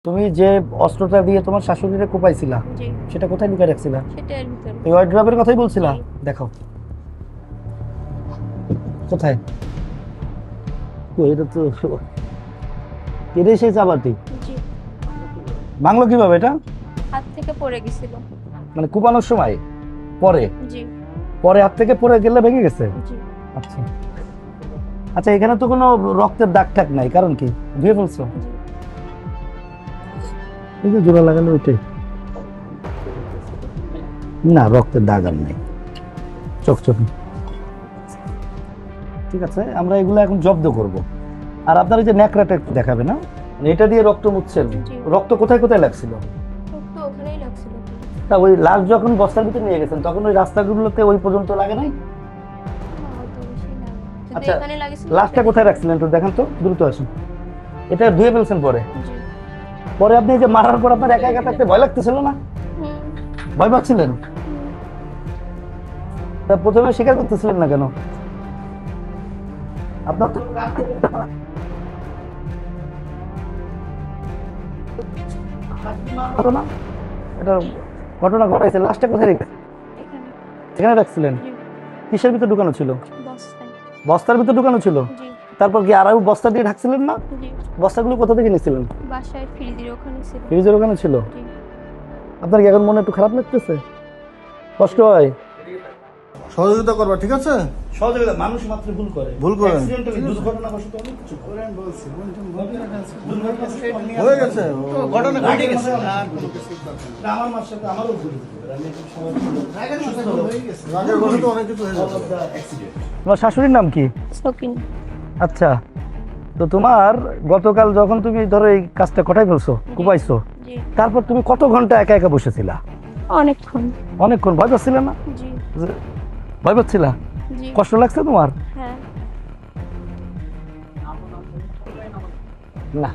তুমি যে অস্ত্রটা দিয়ে তোমার শাশুড়িরে কোপাইছিলা জি সেটা কোথায় লুকিয়ে রাখছিলা? সেটা এর ভিতরে। এই ওয়ার্ড্রবের কথাই বলছিলা? জি। দেখো কোথায়। ও, এটা তো কেটে সেই চাবাটি জি ভাঙলো কিভাবে এটা? হাত থেকে পড়ে গেছিল। মানে কোপানোর সময় পরে জি পরে হাত থেকে পড়ে গেলে ভেঙে গেছে? জি আচ্ছা আচ্ছা, এখানে তো কোনো রক্তের দাগ টাক নাই, কারণ কি ধুয়ে ফেলছো? জি এই যে জোড়া লাগানো ওইটাই, না রক্তের দাগ আর নাই, চকচকে। ঠিক আছে, আমরা এগুলো এখন জব্দ করব। আর আপনার এই যে ন্যাকড়াটা একটু দেখাবে না, মানে এটা দিয়ে রক্ত মুছছেন, জি। রক্ত কোথায় কোথায় লাগছিল? তো ওখানেই লাগছিল। তা ওই লাশ যখন বস্তার ভিতরে নিয়ে গেছেন তখন ওই রাস্তাগুলোতে ওই পর্যন্ত লাগে নাই? হয়তো বেশি না, কিন্তু আচ্ছা, এখানে লাগছিল। লাশটা কোথায় রাখছিলেন একটু দেখান তো, দ্রুত আসুন। এটা ধুয়ে ফেলছেন পরে? জি পরে আপনি এই যে মারার পর আপনার একা একা থাকতে ভয় লাগতেছিল না? হুম, ভয় পাচ্ছিলেন? তা প্রথমে স্বীকার করতেছিলেন না কেন? আপনার তো ঘটনা, এটা ঘটনা ঘটাইছে, লাশটা কোথায় রেখে এখানে। এখানে রাখছিলেন? জি কিসের ভিতর ঢুকানো ছিল? বস্তায়। বস্তার ভিতর ঢুকানো ছিল? জি তারপর কি আরো বস্তা দিয়ে ঢাকছিলেন না? জি বস্তাগুলো কোথা থেকে নিয়েছিলেন? বাসায় ফ্রিজের ওখানে ছিল। ফ্রিজের ওখানে ছিল? জি আপনার কি এখন মনে একটু খারাপ লাগতেছে? কষ্ট হয়? সহযোগিতা করবা, ঠিক আছে? সহযোগিতা, মানুষ মাত্র ভুল করে, ভুল করে। অ্যাক্সিডেন্টালি দুর্ঘটনাবশত অনেক কিছু করে। হয়ে গেছে। ঘটনা ঘটে গেছে, না, আমার মার সাথে আমারও ভুল হতে পারে। আমি এখন রাগের বসে তো অনেক কিছু হয়ে যাবে। তোমার শাশুড়ির নাম কি? সকিন। আচ্ছা, তো তোমার গতকাল যখন তুমি ধরো এই কাজটা কটাই ফেলছো, কুপাইছো, জি তারপর তুমি কত ঘন্টা একা একা বসেছিলা? অনেকক্ষণ। অনেকক্ষণ। ভয় পাচ্ছিলে না? জি ভয় পাচ্ছিলা? জি কষ্ট লাগছে তোমার? হ্যাঁ। না